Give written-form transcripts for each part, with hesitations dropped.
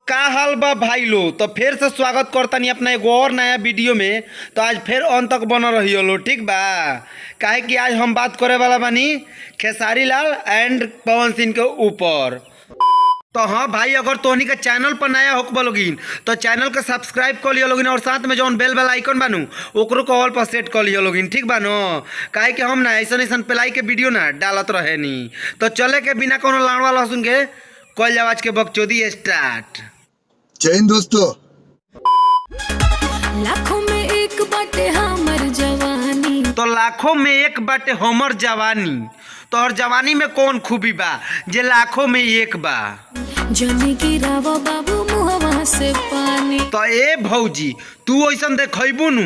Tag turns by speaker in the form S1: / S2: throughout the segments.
S1: का हाल बा भाई लो। तो फिर से स्वागत करतानी अपना एगो और नया वीडियो में। तो आज फिर अंत तक बना रही लो, ठीक बा। काहे कि आज हम बात करे वाला बानी खेसारी लाल एंड पवन सिंह के ऊपर। तो हाँ भाई, अगर तोहनी का चैनल पर नया होक लोगिन तो चैनल को सब्सक्राइब कर लियो लोगिन, और साथ में जौन बेल बेल आइकन बानू ओकरो को ऑल पर सेट कर लियो लोगिन, ठीक बा नो। काहे कि हम ना ऐसा प्लाई के वीडियो ना डालत रहे नी। तो चले के बिना कोनो लाड़वा लहसुन के कल जाओ आज के बकचोदी स्टार्ट।
S2: जय हिंद दोस्तों।
S3: लाखों में एक बाटे हमर जवानी,
S1: तो लाखों में एक बाटे हमर जवानी। तो हर जवानी में कौन खूबी बा जे लाखों में एक बा।
S3: जनी गिरावा बाबू मुहवा से पानी।
S1: तो ए भौजी, तू ऐसा देखबू नु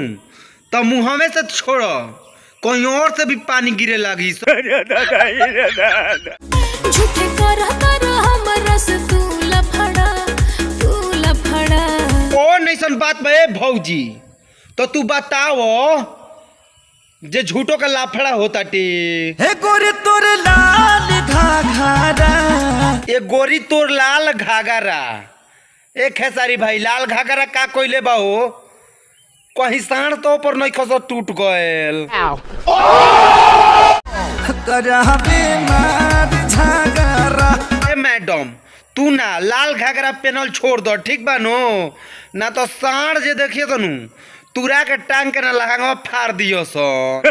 S1: तो मुँहवे से छोड़, कहीं और से भी पानी गिरे लगी।
S3: झूठे कर हमरा से तू लफड़ा
S1: कौन ऐसा बात बा ए भौजी? तो तू बताओ जे झूठो का लाफड़ा होता टे।
S4: हे गोरी तोर लाल घाघरा,
S1: ए गोरी तोर लाल घाघरा। ए खेसारी भाई, लाल घाघरा का कोइले बा हो? कहीं साण तो पर नहीं खस टूट गएल।
S4: करावे मार झगड़ा।
S1: ए मैडम, तू ना लाल घाघरा पेनल छोड़ दो, ठीक बा नो। ना तो साण जे देखिए तो नु तुरा के टांग के ना लहंगा फाड़ दियो सो।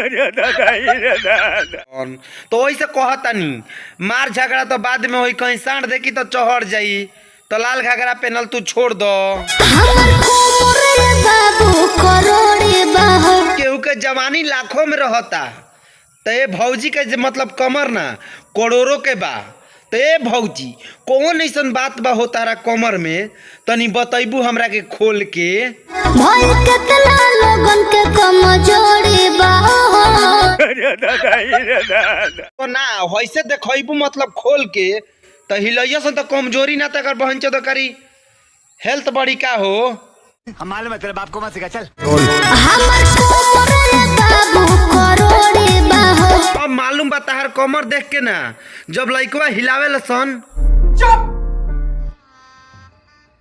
S1: तो वैसे कहतानी मार झगड़ा तो बाद में होई, कहीं साण देखी तो चढ़ जाई। तो लाल घाघरा पेनल तू छोड़ दो। केहू के जवानी लाखों में रहता, तो ये भौजी के मतलब कमर ना करोड़ों के बा। तो ए भौजी, कौन ऐसा बात बा हो तारा कमर में? तनी बतैबू हमरा के खोल के। तो ना वैसे देखबू मतलब खोल के, तो हिलैया से तो कमजोरी ना तकर बहन चोद करी हेल्थ बड़ी का हो।
S4: हमारे मतलब आपको मत सिखा चल।
S1: अब मालूम बा तार कमर देख के ना, जब लइकवा हिलावे सन।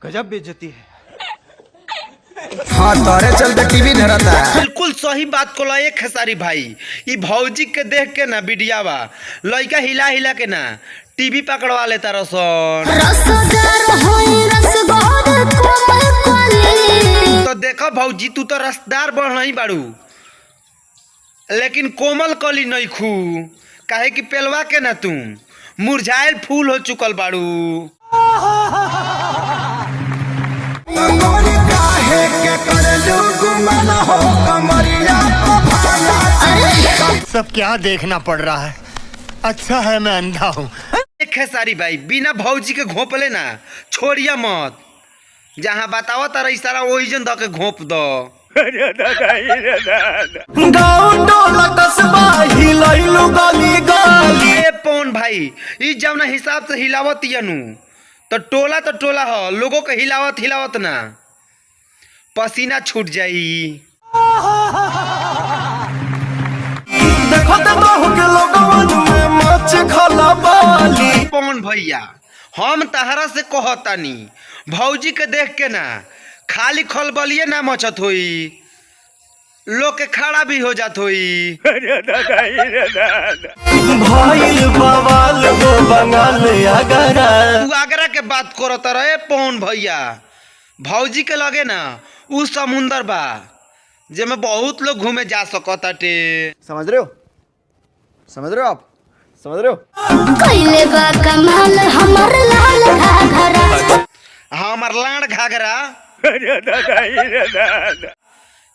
S4: गजब बेइज्जती है। हाँ तारे चलते टीवी धरता है।
S1: बिल्कुल सही बात को एक खेसारी भाई। ई भौजी के देख के ना वीडियोवा लइका हिला हिला के ना टीवी पकड़वा लेता रसन। तो देखो भौजी, तू तो रसदार बढ़ नहीं बाड़ू, लेकिन कोमल कली नहीं खू। काहे कि पेलवा के ना तू मुरझाइल फूल हो चुकल बाड़ू।
S4: सब क्या देखना पड़ रहा है? अच्छा है मैं अंधा हूँ।
S1: खेसारी भाई, बिना भौजी के घोपले ना छोड़िया मत। जहाँ बताओ तारा इशारा वही जन द के घोप दो।
S4: गाँव टोला कस्बा हिलैलु गली गली।
S1: ए पवन भाई, ई जवना हिसाब से हिलावत यनु तो टोला हो, लोगों के हिलावत ना पसीना छूट जाई।
S4: देखो तो बहु के लोगवन में मच खला बाली।
S1: पवन भैया, हम तहरा से कहतानी भौजी के देख के ना खाली खलबलिए ना मचत होई, लोग के खड़ा भी हो जात होई।
S4: भाईल बवाल हो बंगाल अगरा।
S1: तू आगरा के बात करत रहे पवन भैया। भौजी के लगे ना उ समुंदर बा जेमे बहुत लोग घूमे जा सकताटे।
S4: समझ रहे हो? समझ रहे हो आप? समझ रहे हो?
S3: कइले बा कमाल हमर लाल घाघरा।
S1: हमर लाड़ घाघरा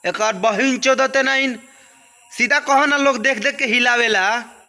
S1: एक बहिन चोदते नहीं, सीधा कहो ना लोग देख देख के हिलावेला।